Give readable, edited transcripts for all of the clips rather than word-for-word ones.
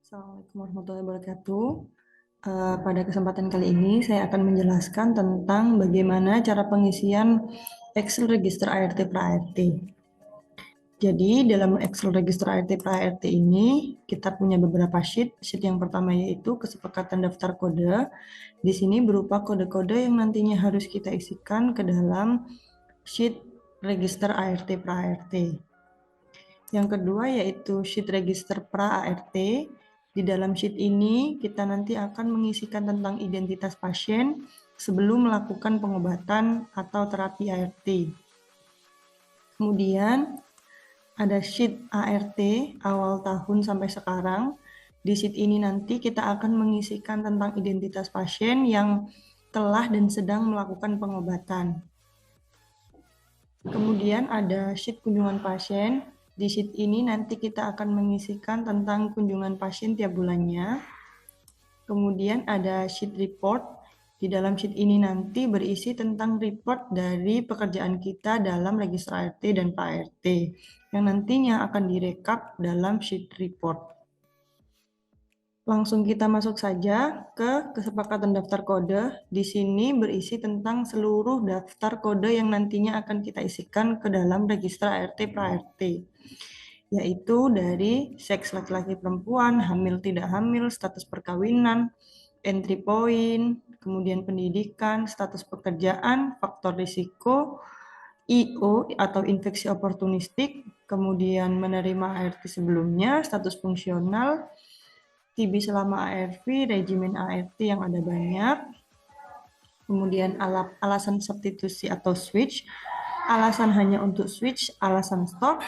Assalamualaikum warahmatullahi wabarakatuh. Pada kesempatan kali ini saya akan menjelaskan tentang bagaimana cara pengisian Excel Register ART pra-ART. Jadi dalam Excel Register ART pra-ART ini kita punya beberapa sheet. Sheet yang pertama yaitu kesepakatan daftar kode. Di sini berupa kode-kode yang nantinya harus kita isikan ke dalam sheet Register ART pra-ART. Yang kedua yaitu sheet register pra-ART. Di dalam sheet ini kita nanti akan mengisikan tentang identitas pasien sebelum melakukan pengobatan atau terapi ART. Kemudian ada sheet ART awal tahun sampai sekarang. Di sheet ini nanti kita akan mengisikan tentang identitas pasien yang telah dan sedang melakukan pengobatan. Kemudian ada sheet kunjungan pasien. Di sheet ini nanti kita akan mengisikan tentang kunjungan pasien tiap bulannya. Kemudian ada sheet report. Di dalam sheet ini nanti berisi tentang report dari pekerjaan kita dalam register ART dan pra-ART yang nantinya akan direkap dalam sheet report. Langsung kita masuk saja ke kesepakatan daftar kode. Di sini berisi tentang seluruh daftar kode yang nantinya akan kita isikan ke dalam register ART pra-ART, yaitu dari seks laki-laki perempuan, hamil tidak hamil, status perkawinan, entry point, kemudian pendidikan, status pekerjaan, faktor risiko, IO atau infeksi oportunistik, kemudian menerima ART sebelumnya, status fungsional, TB selama ARV, regimen ART yang ada banyak, kemudian alasan substitusi atau switch, alasan hanya untuk switch, alasan stop,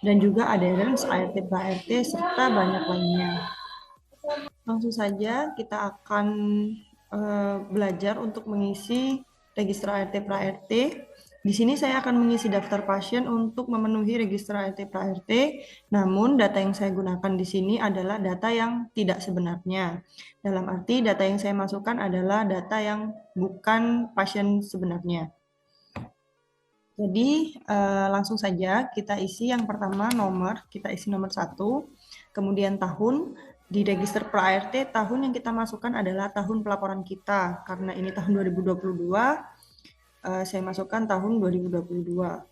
dan juga adherence ART pra-ART, serta banyak lainnya. Langsung saja kita akan belajar untuk mengisi register ART pra-ART. Di sini saya akan mengisi daftar pasien untuk memenuhi register ART pra-ART, namun data yang saya gunakan di sini adalah data yang tidak sebenarnya. Dalam arti data yang saya masukkan adalah data yang bukan pasien sebenarnya. Jadi langsung saja kita isi yang pertama nomor, kita isi nomor 1, kemudian tahun. Di register pra-ART tahun yang kita masukkan adalah tahun pelaporan kita. Karena ini tahun 2022, saya masukkan tahun 2022.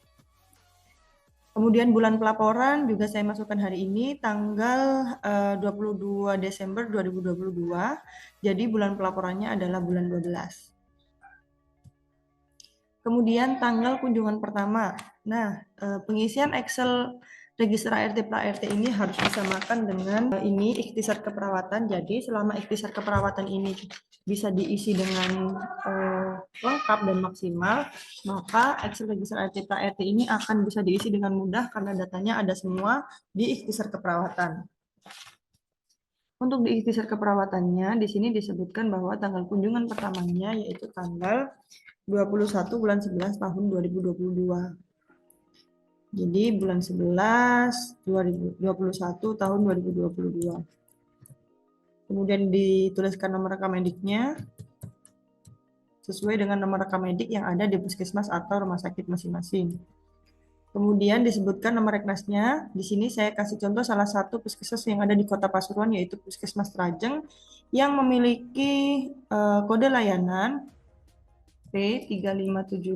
Kemudian bulan pelaporan juga saya masukkan hari ini, tanggal 22 Desember 2022. Jadi bulan pelaporannya adalah bulan 12. Kemudian tanggal kunjungan pertama. Nah, pengisian Excel register ART pra-ART ini harus disamakan dengan ini ikhtisar keperawatan. Jadi selama ikhtisar keperawatan ini bisa diisi dengan lengkap dan maksimal, maka Excel register ART pra-ART ini akan bisa diisi dengan mudah karena datanya ada semua di ikhtisar keperawatan. Untuk di ikhtisar keperawatannya, di sini disebutkan bahwa tanggal kunjungan pertamanya yaitu tanggal 21 bulan 11 tahun 2022. Jadi bulan 11 2021 tahun 2022. Kemudian dituliskan nomor rekam mediknya sesuai dengan nomor rekam medik yang ada di puskesmas atau rumah sakit masing-masing. Kemudian disebutkan nomor reknasnya. Di sini saya kasih contoh salah satu puskesmas yang ada di Kota Pasuruan yaitu Puskesmas Trajeng yang memiliki kode layanan P3575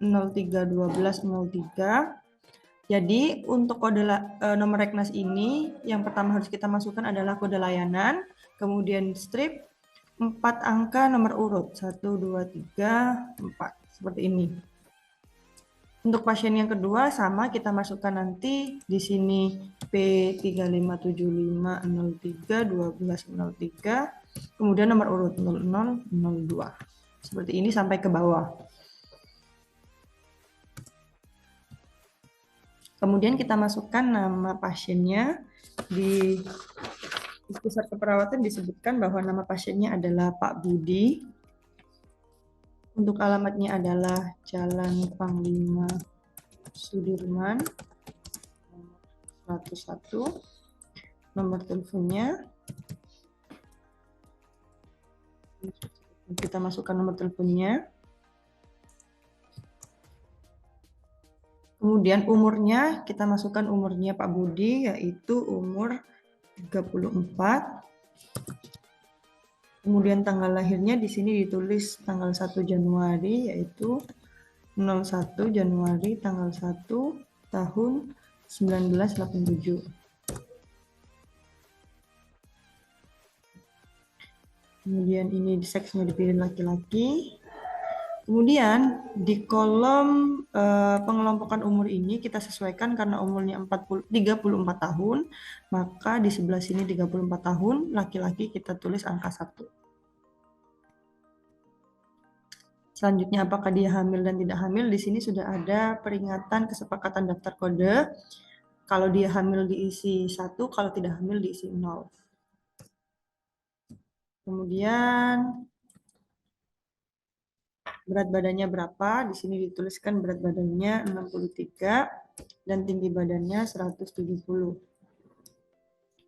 031203. Jadi untuk kode nomor reknas ini yang pertama harus kita masukkan adalah kode layanan, kemudian strip 4 angka nomor urut 1 2 3 4 seperti ini. Untuk pasien yang kedua sama kita masukkan nanti di sini P3575031203, kemudian nomor urut 0002. Seperti ini sampai ke bawah. Kemudian kita masukkan nama pasiennya. Di ikhtisar keperawatan disebutkan bahwa nama pasiennya adalah Pak Budi. Untuk alamatnya adalah Jalan Panglima Sudirman 101. Nomor teleponnya kita masukkan nomor teleponnya. Kemudian umurnya kita masukkan umurnya Pak Budi yaitu umur 34. Kemudian tanggal lahirnya di sini ditulis tanggal 1 Januari, yaitu 01 Januari tanggal 1 tahun 1987. Kemudian ini seksnya dipilih laki-laki. Kemudian di kolom pengelompokan umur ini kita sesuaikan karena umurnya 34 tahun, maka di sebelah sini 34 tahun, laki-laki kita tulis angka 1. Selanjutnya apakah dia hamil dan tidak hamil, di sini sudah ada peringatan kesepakatan daftar kode. Kalau dia hamil diisi 1, kalau tidak hamil diisi 0. Kemudian berat badannya berapa? Di sini dituliskan berat badannya 63 dan tinggi badannya 170.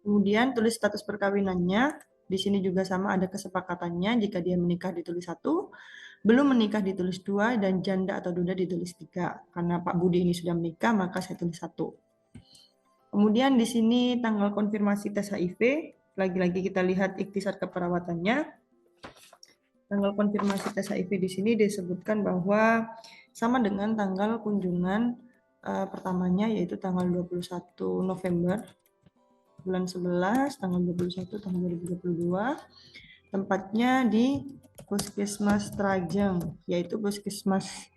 Kemudian tulis status perkawinannya. Di sini juga sama ada kesepakatannya. Jika dia menikah ditulis 1, belum menikah ditulis 2, dan janda atau duda ditulis 3. Karena Pak Budi ini sudah menikah, maka saya tulis 1. Kemudian di sini tanggal konfirmasi tes HIV. Lagi-lagi kita lihat ikhtisar keperawatannya. Tanggal konfirmasi tes HIV di sini disebutkan bahwa sama dengan tanggal kunjungan pertamanya, yaitu tanggal 21 November bulan 11, tanggal 21 tahun 2022. Tempatnya di Puskesmas Trajeng, yaitu puskesmas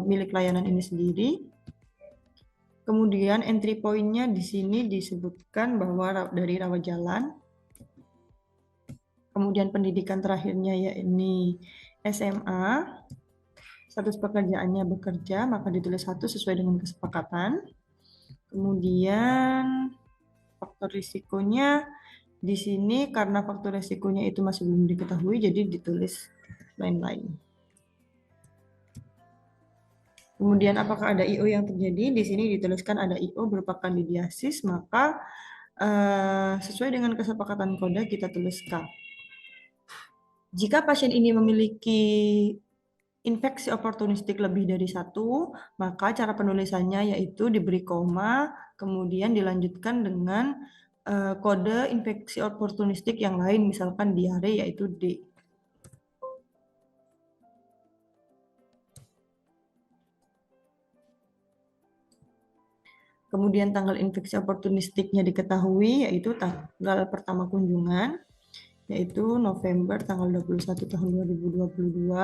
milik layanan ini sendiri. Kemudian entry point-nya di sini disebutkan bahwa dari rawat jalan. Kemudian pendidikan terakhirnya yakni SMA. Status pekerjaannya bekerja, maka ditulis 1 sesuai dengan kesepakatan. Kemudian faktor risikonya di sini karena faktor risikonya itu masih belum diketahui, jadi ditulis lain-lain. Kemudian apakah ada IO yang terjadi? Di sini dituliskan ada IO berupa kandidiasis, maka sesuai dengan kesepakatan kode kita tulis K. Jika pasien ini memiliki infeksi oportunistik lebih dari 1, maka cara penulisannya yaitu diberi koma, kemudian dilanjutkan dengan kode infeksi oportunistik yang lain, misalkan diare, yaitu D. Kemudian tanggal infeksi oportunistiknya diketahui, yaitu tanggal pertama kunjungan, yaitu November tanggal 21 tahun 2022.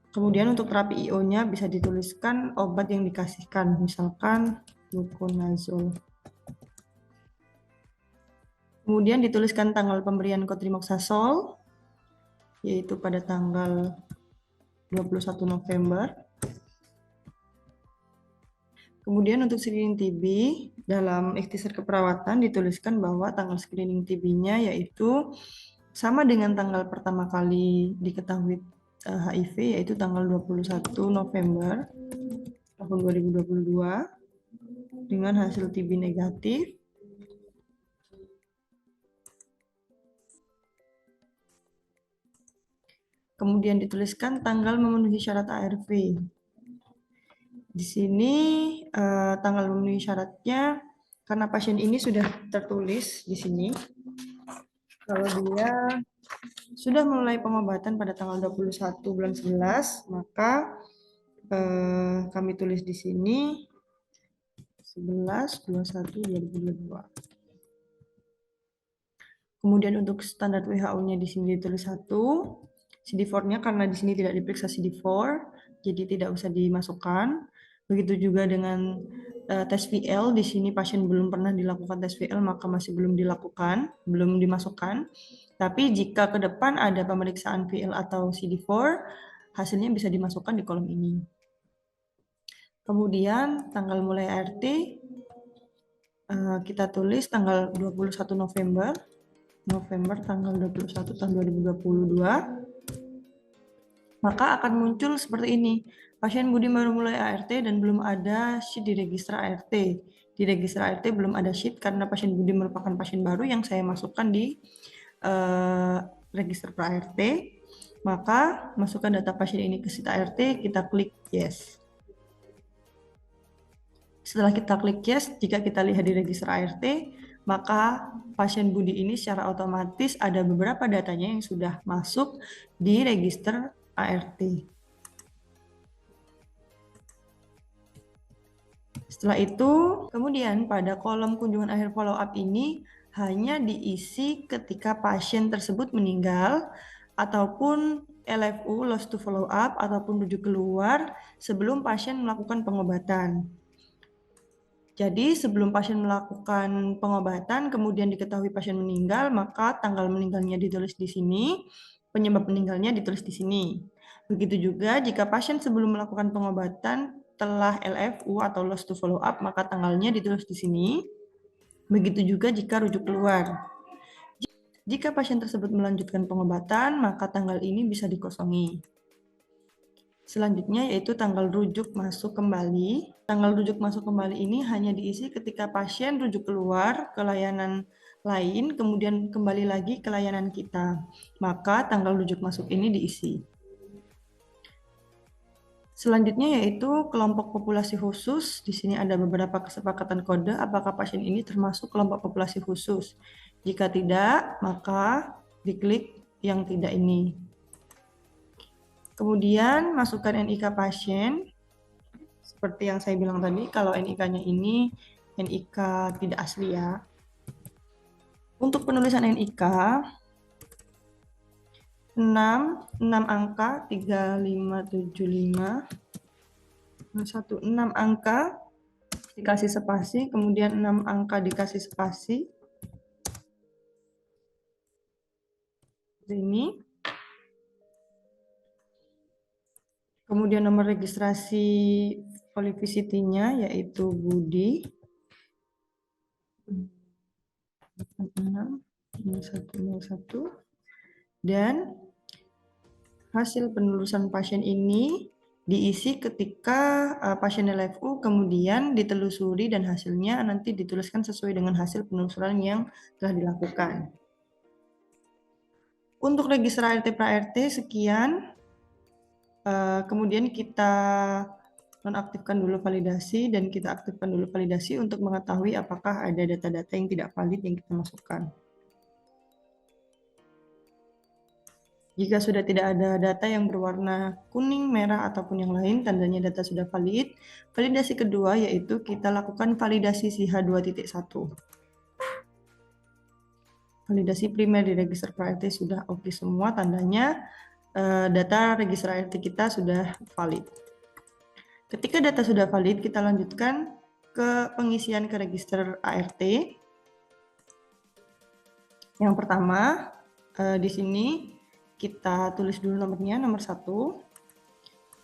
Kemudian untuk terapi IO-nya bisa dituliskan obat yang dikasihkan, misalkan fluconazole. Kemudian dituliskan tanggal pemberian cotrimoxazole, yaitu pada tanggal 21 November. Kemudian untuk screening TB, dalam ikhtisar keperawatan dituliskan bahwa tanggal screening TB-nya yaitu sama dengan tanggal pertama kali diketahui HIV, yaitu tanggal 21 November tahun 2022 dengan hasil TB negatif. Kemudian dituliskan tanggal memenuhi syarat ARV. Di sini tanggal memenuhi syaratnya karena pasien ini sudah tertulis di sini kalau dia sudah mulai pengobatan pada tanggal 21 bulan 11, maka kami tulis di sini 11/21/2022. Kemudian untuk standar WHO-nya di sini ditulis 1. CD4-nya karena di sini tidak diperiksa CD4, jadi tidak usah dimasukkan. Begitu juga dengan tes VL, di sini pasien belum pernah dilakukan tes VL, maka masih belum dilakukan, belum dimasukkan. Tapi jika ke depan ada pemeriksaan VL atau CD4, hasilnya bisa dimasukkan di kolom ini. Kemudian tanggal mulai ART, kita tulis tanggal 21 November tanggal 21 tahun 2022. Maka akan muncul seperti ini. Pasien Budi baru mulai ART dan belum ada sheet di register ART. Di register ART belum ada sheet karena pasien Budi merupakan pasien baru yang saya masukkan di register pra-ART. Maka masukkan data pasien ini ke sheet ART, kita klik yes. Setelah kita klik yes, jika kita lihat di register ART, maka pasien Budi ini secara otomatis ada beberapa datanya yang sudah masuk di register ART. Setelah itu, kemudian pada kolom kunjungan akhir follow up ini hanya diisi ketika pasien tersebut meninggal ataupun LFU, lost to follow up, ataupun rujuk keluar sebelum pasien melakukan pengobatan. Jadi sebelum pasien melakukan pengobatan, kemudian diketahui pasien meninggal, maka tanggal meninggalnya ditulis di sini, penyebab meninggalnya ditulis di sini. Begitu juga jika pasien sebelum melakukan pengobatan telah LFU atau lost to follow up, maka tanggalnya ditulis di sini. Begitu juga jika rujuk keluar. Jika pasien tersebut melanjutkan pengobatan, maka tanggal ini bisa dikosongi. Selanjutnya yaitu tanggal rujuk masuk kembali. Tanggal rujuk masuk kembali ini hanya diisi ketika pasien rujuk keluar ke layanan lain, kemudian kembali lagi ke layanan kita. Maka tanggal rujuk masuk ini diisi. Selanjutnya yaitu kelompok populasi khusus. Di sini ada beberapa kesepakatan kode apakah pasien ini termasuk kelompok populasi khusus. Jika tidak, maka diklik yang tidak ini. Kemudian masukkan NIK pasien. Seperti yang saya bilang tadi, kalau NIK-nya ini NIK tidak asli ya. Untuk penulisan NIK, 6 angka 3575, 6 angka dikasih spasi, kemudian 6 angka dikasih spasi. Ini. Kemudian nomor registrasi Polyvisity-nya yaitu Budi 60101 dan hasil penelusuran pasien ini diisi ketika pasien LFU kemudian ditelusuri dan hasilnya nanti dituliskan sesuai dengan hasil penelusuran yang telah dilakukan. Untuk register ART pra-ART sekian. Kemudian kita nonaktifkan dulu validasi dan kita aktifkan dulu validasi untuk mengetahui apakah ada data-data yang tidak valid yang kita masukkan. Jika sudah tidak ada data yang berwarna kuning, merah, ataupun yang lain, tandanya data sudah valid. Validasi kedua yaitu kita lakukan validasi SIHA 2.1. Validasi primer di register pra-ART sudah oke semua, tandanya data register ART kita sudah valid. Ketika data sudah valid, kita lanjutkan ke pengisian ke register ART. Yang pertama, di sini kita tulis dulu nomornya, nomor 1.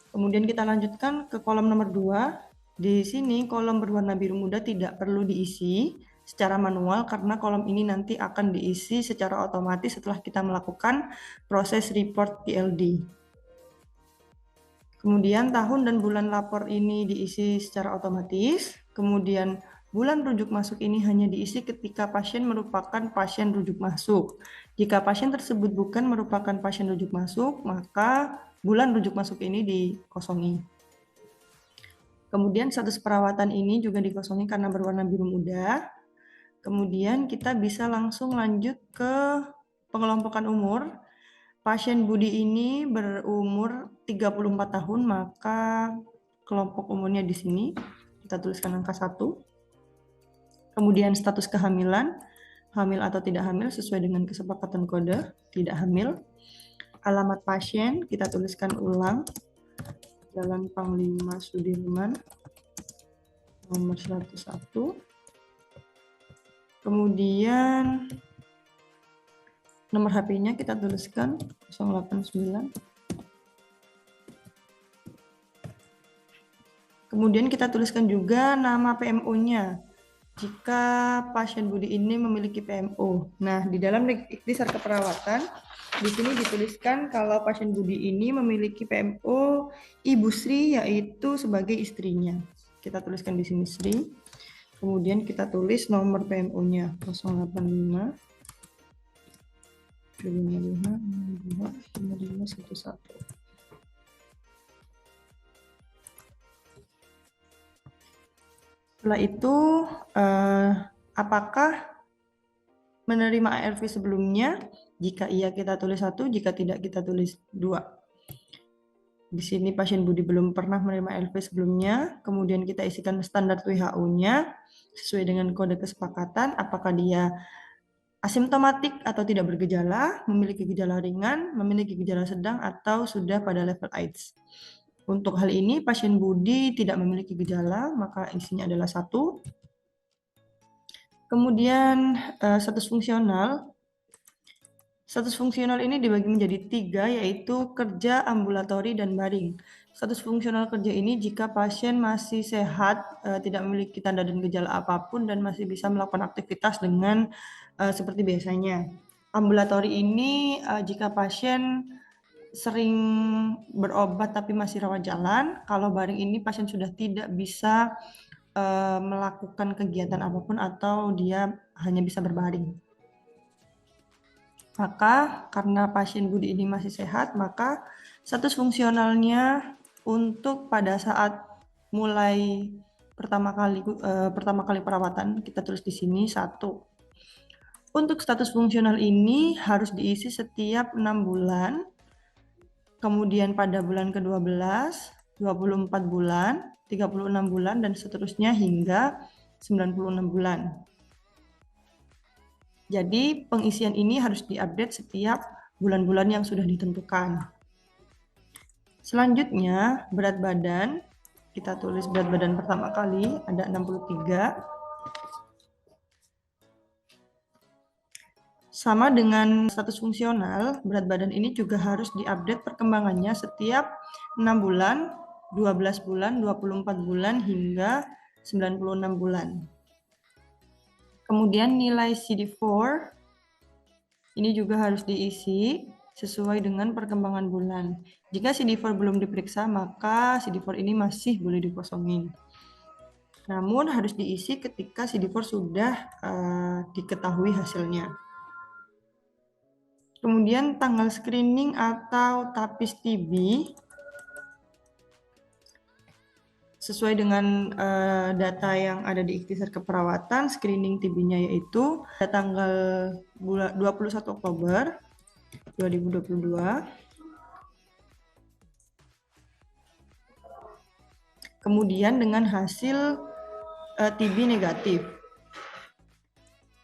Kemudian kita lanjutkan ke kolom nomor 2. Di sini kolom berwarna biru muda tidak perlu diisi secara manual karena kolom ini nanti akan diisi secara otomatis setelah kita melakukan proses report PLD. Kemudian tahun dan bulan lapor ini diisi secara otomatis. Kemudian bulan rujuk masuk ini hanya diisi ketika pasien merupakan pasien rujuk masuk. Jika pasien tersebut bukan merupakan pasien rujuk masuk, maka bulan rujuk masuk ini dikosongi. Kemudian status perawatan ini juga dikosongi karena berwarna biru muda. Kemudian kita bisa langsung lanjut ke pengelompokan umur. Pasien Budi ini berumur 34 tahun, maka kelompok umurnya di sini kita tuliskan angka 1. Kemudian status kehamilan, hamil atau tidak hamil sesuai dengan kesepakatan kode, tidak hamil. Alamat pasien kita tuliskan ulang, Jalan Panglima Sudirman, nomor 101. Kemudian nomor HP-nya kita tuliskan 089. Kemudian kita tuliskan juga nama PMO-nya. Jika pasien Budi ini memiliki PMO. Nah, di dalam register keperawatan, di sini dituliskan kalau pasien Budi ini memiliki PMO Ibu Sri, yaitu sebagai istrinya. Kita tuliskan di sini Sri. Kemudian kita tulis nomor PMO-nya 085 55 5511. Setelah itu, apakah menerima ARV sebelumnya? Jika iya kita tulis 1, jika tidak kita tulis 2. Di sini pasien Budi belum pernah menerima ARV sebelumnya, kemudian kita isikan standar WHO-nya sesuai dengan kode kesepakatan, apakah dia asimptomatik atau tidak bergejala, memiliki gejala ringan, memiliki gejala sedang, atau sudah pada level AIDS. Untuk hal ini, pasien Budi tidak memiliki gejala, maka isinya adalah 1. Kemudian status fungsional. Status fungsional ini dibagi menjadi 3, yaitu kerja, ambulatori, dan baring. Status fungsional kerja ini jika pasien masih sehat, tidak memiliki tanda dan gejala apapun, dan masih bisa melakukan aktivitas dengan seperti biasanya. Ambulatori ini jika pasien sering berobat tapi masih rawat jalan. Kalau baring ini pasien sudah tidak bisa melakukan kegiatan apapun atau dia hanya bisa berbaring. Maka karena pasien Budi ini masih sehat, maka status fungsionalnya untuk pada saat mulai pertama kali perawatan kita tulis di sini 1. Untuk status fungsional ini harus diisi setiap 6 bulan. Kemudian pada bulan ke-12, 24 bulan, 36 bulan, dan seterusnya hingga 96 bulan. Jadi pengisian ini harus diupdate setiap bulan-bulan yang sudah ditentukan. Selanjutnya, berat badan. Kita tulis berat badan pertama kali, ada 63. Sama dengan status fungsional, berat badan ini juga harus diupdate perkembangannya setiap 6 bulan, 12 bulan, 24 bulan, hingga 96 bulan. Kemudian nilai CD4 ini juga harus diisi sesuai dengan perkembangan bulan. Jika CD4 belum diperiksa, maka CD4 ini masih boleh dikosongin. Namun harus diisi ketika CD4 sudah diketahui hasilnya. Kemudian tanggal screening atau tapis TB sesuai dengan data yang ada di ikhtisar keperawatan, screening TB-nya yaitu pada tanggal 21 Oktober 2022. Kemudian dengan hasil TB negatif.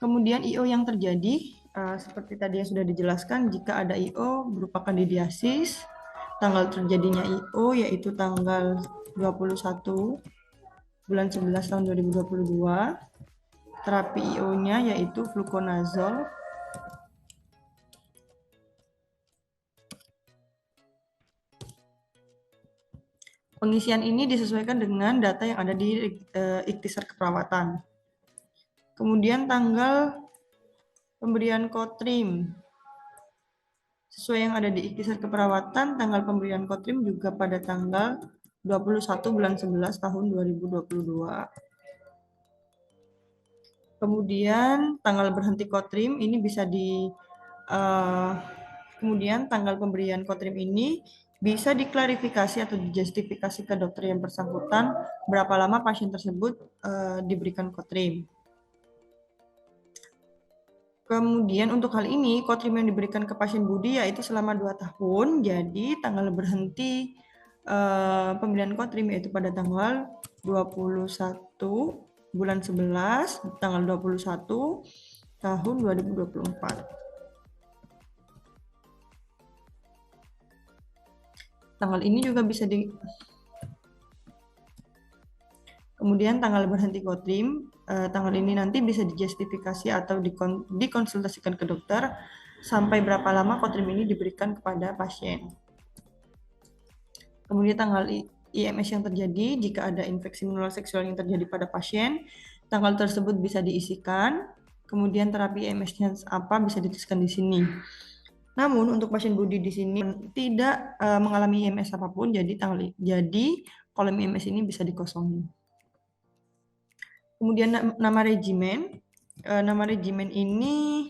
Kemudian IO yang terjadi seperti tadi yang sudah dijelaskan, jika ada IO berupa kandidiasis, tanggal terjadinya IO yaitu tanggal 21 bulan 11 tahun 2022. Terapi IO-nya yaitu fluconazole. Pengisian ini disesuaikan dengan data yang ada di ikhtisar keperawatan. Kemudian tanggal pemberian Kotrim. Sesuai yang ada di ikhtisar keperawatan, tanggal pemberian Kotrim juga pada tanggal 21 bulan 11 tahun 2022. Kemudian tanggal berhenti Kotrim ini bisa kemudian tanggal pemberian Kotrim ini bisa diklarifikasi atau dijustifikasi ke dokter yang bersangkutan berapa lama pasien tersebut diberikan Kotrim. Kemudian untuk hal ini, Kotrim yang diberikan ke pasien Budi yaitu selama 2 tahun, jadi tanggal berhenti pemberian Kotrim yaitu pada tanggal 21 bulan 11, tanggal 21 tahun 2024. Tanggal ini juga bisa Kemudian tanggal berhenti Kotrim, tanggal ini nanti bisa dijustifikasi atau dikonsultasikan ke dokter sampai berapa lama Kotrim ini diberikan kepada pasien. Kemudian tanggal IMS yang terjadi jika ada infeksi menular seksual yang terjadi pada pasien, tanggal tersebut bisa diisikan. Kemudian terapi IMS-nya apa bisa dituliskan di sini. Namun untuk pasien Budi di sini tidak mengalami IMS apapun, jadi kolom IMS ini bisa dikosongin. Kemudian nama regimen. Nama regimen ini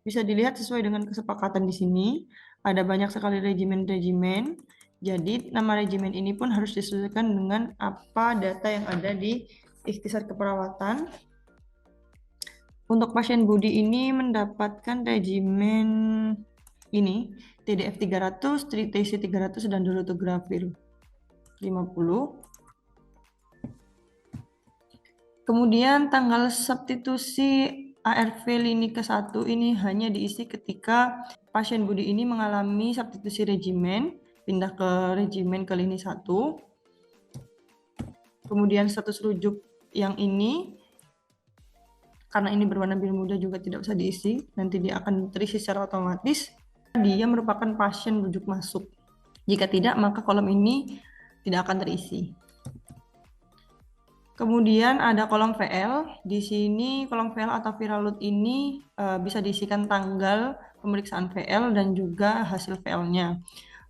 bisa dilihat sesuai dengan kesepakatan di sini. Ada banyak sekali regimen-regimen Jadi nama regimen ini pun harus disesuaikan dengan apa data yang ada di ikhtisar keperawatan. Untuk pasien Budi ini mendapatkan regimen ini TDF 300, TC 300 dan dolutegravir 50. Kemudian tanggal substitusi ARV lini ke-1 ini hanya diisi ketika pasien Budi ini mengalami substitusi regimen, pindah ke regimen ke lini 1. Kemudian status rujuk yang ini, karena ini berwarna biru muda juga tidak usah diisi, nanti dia akan terisi secara otomatis. Dia merupakan pasien rujuk masuk. Jika tidak, maka kolom ini tidak akan terisi. Kemudian ada kolom VL. Di sini kolom VL atau viral load ini bisa diisikan tanggal pemeriksaan VL dan juga hasil VL-nya.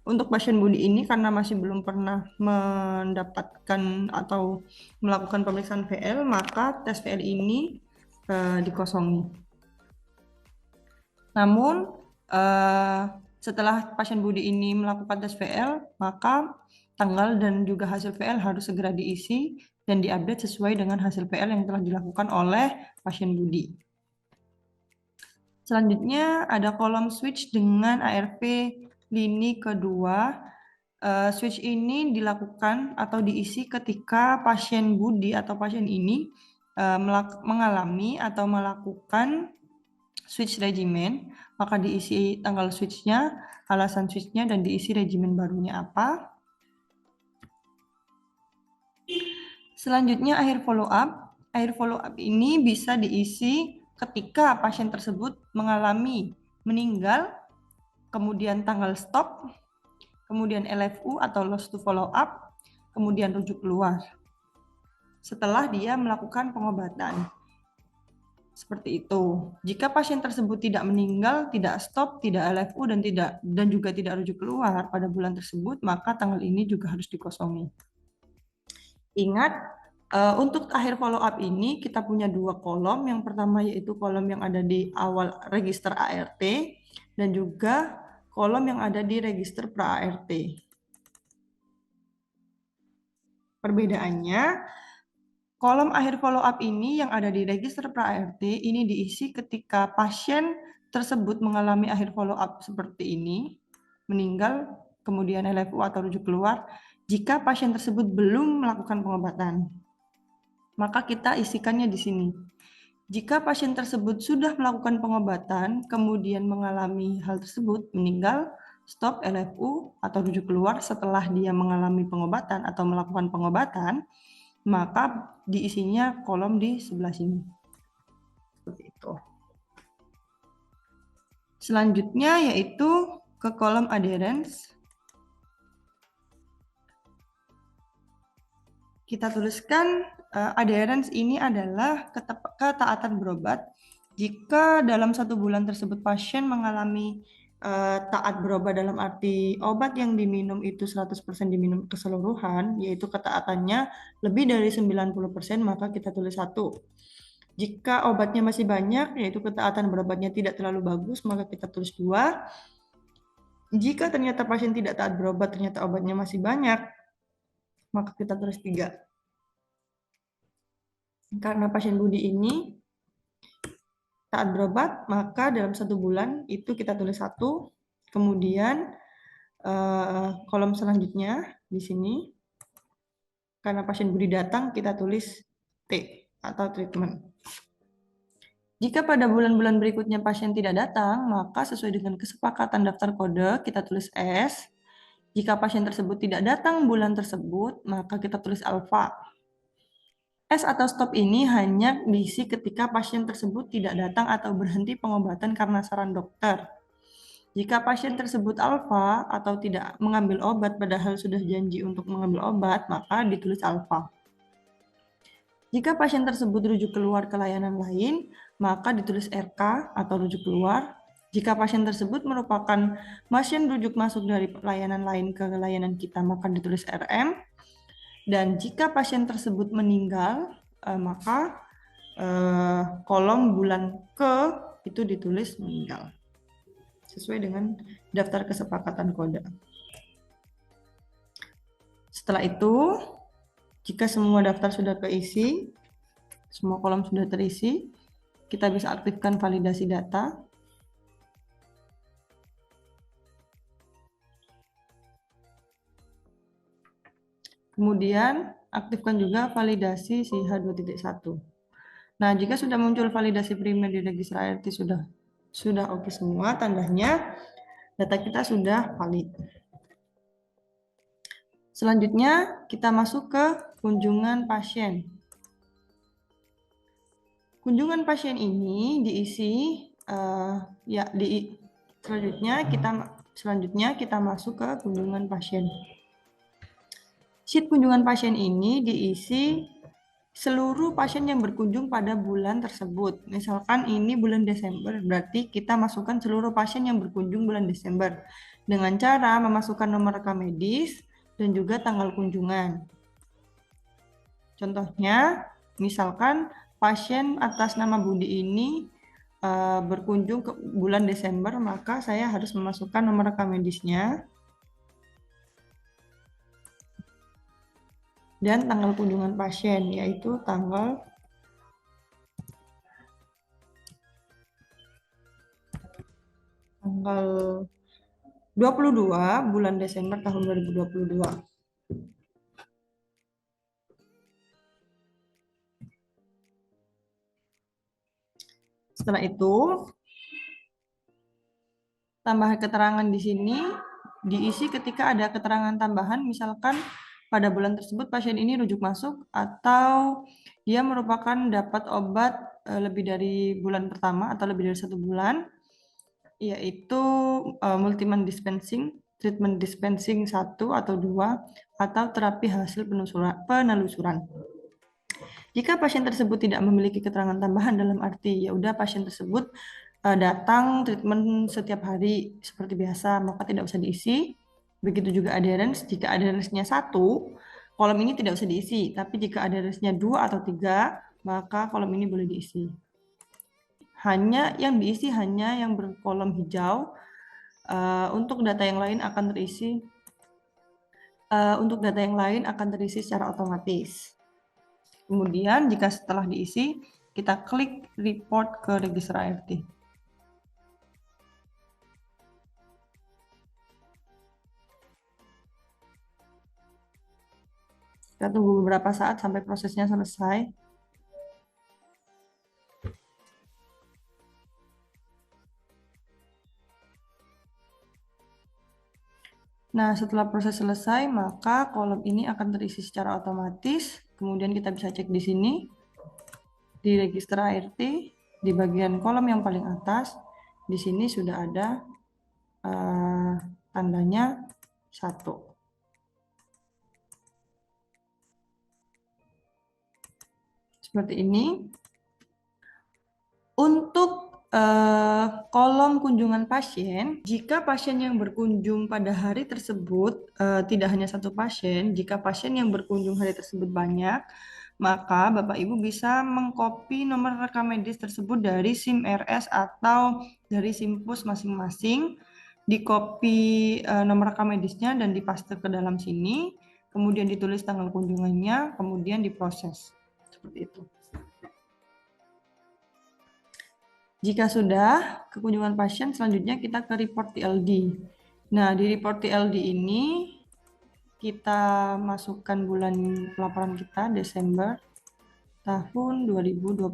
Untuk pasien Budi ini karena masih belum pernah mendapatkan atau melakukan pemeriksaan VL, maka tes VL ini dikosongi. Namun setelah pasien Budi ini melakukan tes VL, maka tanggal dan juga hasil VL harus segera diisi dan diupdate sesuai dengan hasil VL yang telah dilakukan oleh pasien Budi. Selanjutnya ada kolom switch dengan ARV lini kedua. Switch ini dilakukan atau diisi ketika pasien Budi atau pasien ini mengalami atau melakukan switch regimen, maka diisi tanggal switchnya, alasan switchnya, dan diisi regimen barunya apa. Selanjutnya akhir follow up. Akhir follow up ini bisa diisi ketika pasien tersebut mengalami meninggal, kemudian tanggal stop, kemudian LFU atau loss to follow up, kemudian rujuk keluar. Setelah dia melakukan pengobatan. Seperti itu. Jika pasien tersebut tidak meninggal, tidak stop, tidak LFU dan juga tidak rujuk keluar pada bulan tersebut, maka tanggal ini juga harus dikosongi. Ingat, untuk akhir follow up ini kita punya dua kolom. Yang pertama yaitu kolom yang ada di awal register ART dan juga kolom yang ada di register pra-ART. Perbedaannya, kolom akhir follow up ini yang ada di register pra-ART ini diisi ketika pasien tersebut mengalami akhir follow up seperti ini, meninggal, kemudian LFU atau rujuk keluar, jika pasien tersebut belum melakukan pengobatan. Maka kita isikannya di sini. Jika pasien tersebut sudah melakukan pengobatan, kemudian mengalami hal tersebut, meninggal, stop, LFU, atau rujuk keluar setelah dia mengalami pengobatan atau melakukan pengobatan, maka diisinya kolom di sebelah sini. Seperti itu. Selanjutnya yaitu ke kolom adherence. Kita tuliskan adherence ini adalah ketaatan berobat. Jika dalam 1 bulan tersebut pasien mengalami taat berobat dalam arti obat yang diminum itu 100% diminum keseluruhan, yaitu ketaatannya lebih dari 90%, maka kita tulis 1. Jika obatnya masih banyak, yaitu ketaatan berobatnya tidak terlalu bagus, maka kita tulis 2. Jika ternyata pasien tidak taat berobat, ternyata obatnya masih banyak, maka kita tulis 3. Karena pasien Budi ini taat berobat, maka dalam 1 bulan itu kita tulis 1. Kemudian kolom selanjutnya di sini, karena pasien Budi datang, kita tulis T atau treatment. Jika pada bulan-bulan berikutnya pasien tidak datang, maka sesuai dengan kesepakatan daftar kode, kita tulis S. Jika pasien tersebut tidak datang bulan tersebut, maka kita tulis alfa. S atau stop ini hanya diisi ketika pasien tersebut tidak datang atau berhenti pengobatan karena saran dokter. Jika pasien tersebut alfa atau tidak mengambil obat padahal sudah janji untuk mengambil obat, maka ditulis alfa. Jika pasien tersebut rujuk keluar ke layanan lain, maka ditulis RK atau rujuk keluar. Jika pasien tersebut merupakan pasien rujuk masuk dari layanan lain ke layanan kita, maka ditulis RM. Dan jika pasien tersebut meninggal, maka kolom bulan ke itu ditulis meninggal. Sesuai dengan daftar kesepakatan kode. Setelah itu, jika semua daftar sudah keisi, semua kolom sudah terisi, kita bisa aktifkan validasi data. Kemudian, aktifkan juga validasi SIHA 2.1. Nah, jika sudah muncul validasi primer di register ART sudah oke semua, tandanya data kita sudah valid. Selanjutnya, kita masuk ke kunjungan pasien. Kunjungan pasien ini diisi selanjutnya kita masuk ke kunjungan pasien. Sheet kunjungan pasien ini diisi seluruh pasien yang berkunjung pada bulan tersebut. Misalkan ini bulan Desember, berarti kita masukkan seluruh pasien yang berkunjung bulan Desember dengan cara memasukkan nomor rekam medis dan juga tanggal kunjungan. Contohnya, misalkan pasien atas nama Budi ini berkunjung ke bulan Desember, maka saya harus memasukkan nomor rekam medisnya dan tanggal kunjungan pasien, yaitu tanggal 22 bulan Desember tahun 2022. Setelah itu, tambahan keterangan di sini diisi ketika ada keterangan tambahan, misalkan pada bulan tersebut pasien ini rujuk masuk atau dia merupakan dapat obat lebih dari bulan pertama atau lebih dari 1 bulan, yaitu multiman dispensing, treatment dispensing 1 atau 2, atau terapi hasil penelusuran. Jika pasien tersebut tidak memiliki keterangan tambahan, dalam arti ya udah pasien tersebut datang treatment setiap hari seperti biasa, maka tidak usah diisi. Begitu juga adherence, jika adherence-nya 1, kolom ini tidak usah diisi. Tapi jika adherence-nya 2 atau 3, maka kolom ini boleh diisi. Hanya yang diisi hanya yang berkolom hijau. Untuk data yang lain akan terisi. Secara otomatis. Kemudian jika setelah diisi, kita klik report ke register ART. Kita tunggu beberapa saat sampai prosesnya selesai. Nah, setelah proses selesai, maka kolom ini akan terisi secara otomatis. Kemudian kita bisa cek di sini, di register ART, di bagian kolom yang paling atas, di sini sudah ada tandanya 1. Seperti ini. Untuk kolom kunjungan pasien, jika pasien yang berkunjung pada hari tersebut tidak hanya 1 pasien, jika pasien yang berkunjung hari tersebut banyak, maka Bapak Ibu bisa mengcopy nomor rekam medis tersebut dari SIM RS atau dari SIM PUS masing-masing, di-copy nomor rekam medisnya dan dipaste ke dalam sini, kemudian ditulis tanggal kunjungannya, kemudian diproses. Seperti itu. Jika sudah kekunjungan pasien, selanjutnya kita ke report TLD. Nah, di report TLD ini kita masukkan bulan pelaporan kita, Desember tahun 2022.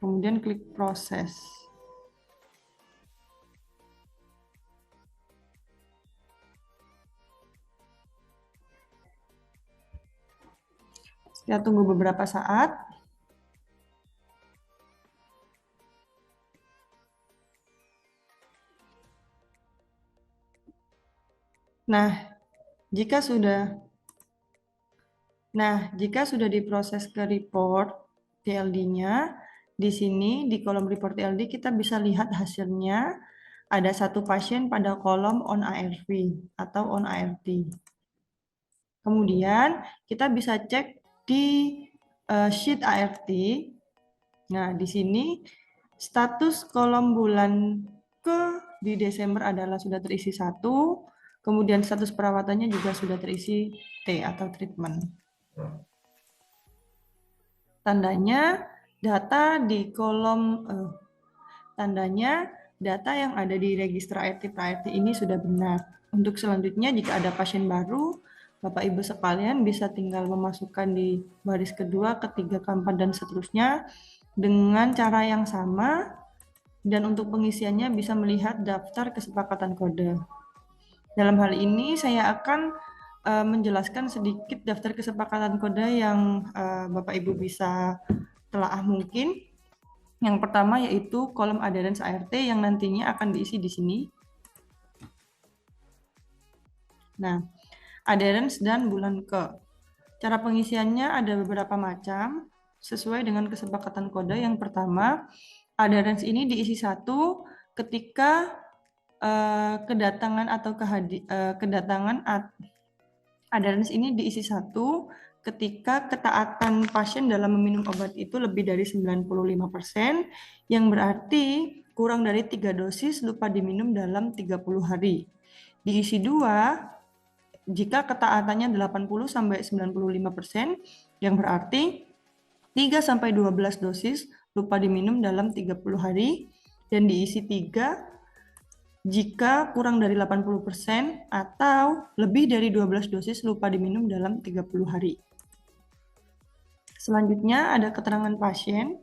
Kemudian klik proses. Kita tunggu beberapa saat. Nah, jika sudah diproses ke report TLD-nya, di sini di kolom report TLD kita bisa lihat hasilnya. Ada 1 pasien pada kolom on ARV atau on ART. Kemudian kita bisa cek di sheet ART. Nah, di sini status kolom bulan di Desember adalah sudah terisi 1, Kemudian status perawatannya juga sudah terisi T atau treatment. Tandanya data di kolom tandanya data yang ada di register ART ini sudah benar. Untuk selanjutnya jika ada pasien baru, Bapak Ibu sekalian bisa tinggal memasukkan di baris kedua, ketiga, keempat, dan seterusnya dengan cara yang sama, dan untuk pengisiannya bisa melihat daftar kesepakatan kode. Dalam hal ini saya akan menjelaskan sedikit daftar kesepakatan kode yang Bapak Ibu bisa telaah mungkin. Yang pertama yaitu kolom adherence ART yang nantinya akan diisi di sini. Nah, adherence dan bulan ke. Cara pengisiannya ada beberapa macam sesuai dengan kesepakatan kode. Yang pertama, adherence ini diisi satu ketika kedatangan atau kedatangan adherence ini diisi satu ketika ketaatan pasien dalam meminum obat itu lebih dari 95%, yang berarti kurang dari 3 dosis lupa diminum dalam 30 hari. Diisi 2 jika ketaatannya 80-95%, yang berarti 3-12 dosis lupa diminum dalam 30 hari, dan diisi 3 jika kurang dari 80% atau lebih dari 12 dosis lupa diminum dalam 30 hari. Selanjutnya ada keterangan pasien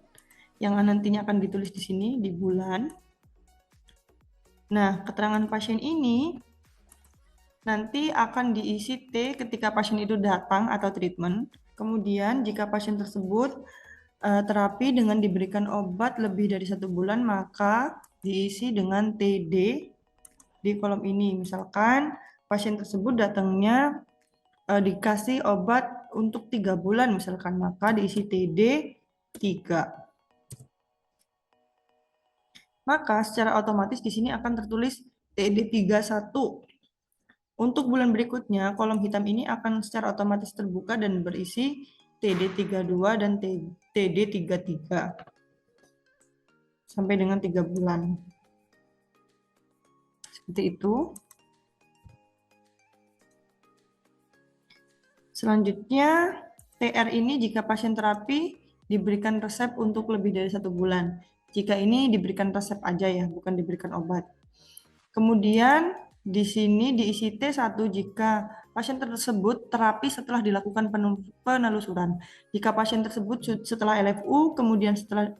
yang nantinya akan ditulis di sini di bulan. Nah, keterangan pasien ini nanti akan diisi T ketika pasien itu datang atau treatment. Kemudian jika pasien tersebut terapi dengan diberikan obat lebih dari 1 bulan, maka diisi dengan TD di kolom ini. Misalkan pasien tersebut datangnya dikasih obat untuk 3 bulan misalkan, maka diisi TD 3. Maka secara otomatis di sini akan tertulis TD 31. Untuk bulan berikutnya, kolom hitam ini akan secara otomatis terbuka dan berisi TD 32 dan TD 33 sampai dengan 3 bulan. Seperti itu. Selanjutnya, TR ini jika pasien terapi diberikan resep untuk lebih dari 1 bulan. Jika ini diberikan resep aja ya, bukan diberikan obat. Kemudian di sini diisi T1 jika pasien tersebut terapi setelah dilakukan penelusuran. Jika pasien tersebut setelah LFU, kemudian setelah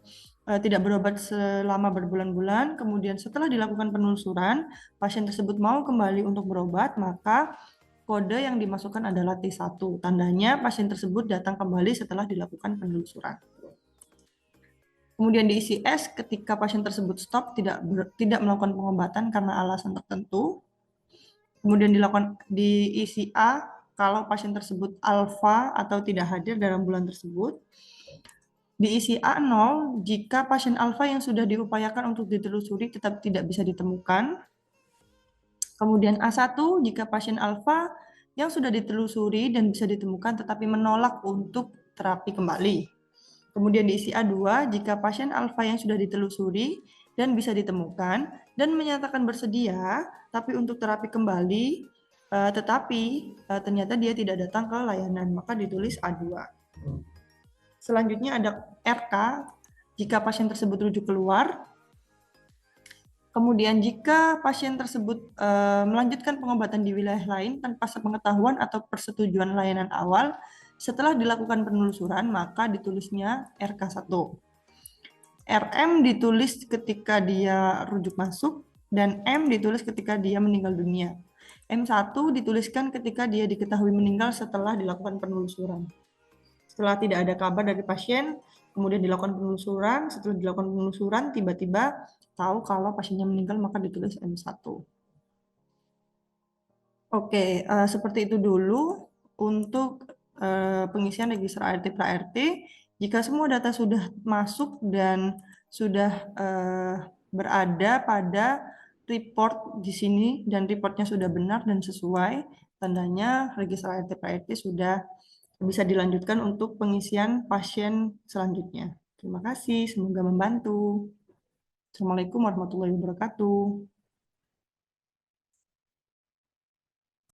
tidak berobat selama berbulan-bulan, kemudian setelah dilakukan penelusuran, pasien tersebut mau kembali untuk berobat, maka kode yang dimasukkan adalah T1. Tandanya pasien tersebut datang kembali setelah dilakukan penelusuran. Kemudian diisi S ketika pasien tersebut stop, tidak melakukan pengobatan karena alasan tertentu. Kemudian diisi A kalau pasien tersebut alfa atau tidak hadir dalam bulan tersebut. Diisi A0 jika pasien alfa yang sudah diupayakan untuk ditelusuri tetap tidak bisa ditemukan. Kemudian A1 jika pasien alfa yang sudah ditelusuri dan bisa ditemukan tetapi menolak untuk terapi kembali. Kemudian diisi A2 jika pasien alfa yang sudah ditelusuri dan bisa ditemukan dan menyatakan bersedia tapi untuk terapi kembali tetapi ternyata dia tidak datang ke layanan, maka ditulis A2. Selanjutnya ada RK jika pasien tersebut rujuk keluar. Kemudian jika pasien tersebut melanjutkan pengobatan di wilayah lain tanpa sepengetahuan atau persetujuan layanan awal setelah dilakukan penelusuran, maka ditulisnya RK1. RM ditulis ketika dia rujuk masuk dan M ditulis ketika dia meninggal dunia. M1 dituliskan ketika dia diketahui meninggal setelah dilakukan penelusuran. Setelah tidak ada kabar dari pasien, kemudian dilakukan penelusuran, setelah dilakukan penelusuran tiba-tiba tahu kalau pasiennya meninggal, maka ditulis M1. Oke, seperti itu dulu untuk pengisian register ART pra-ART. Jika semua data sudah masuk dan sudah berada pada report di sini dan reportnya sudah benar dan sesuai, tandanya register ART pra-ART sudah bisa dilanjutkan untuk pengisian pasien selanjutnya. Terima kasih, semoga membantu. Assalamualaikum warahmatullahi wabarakatuh.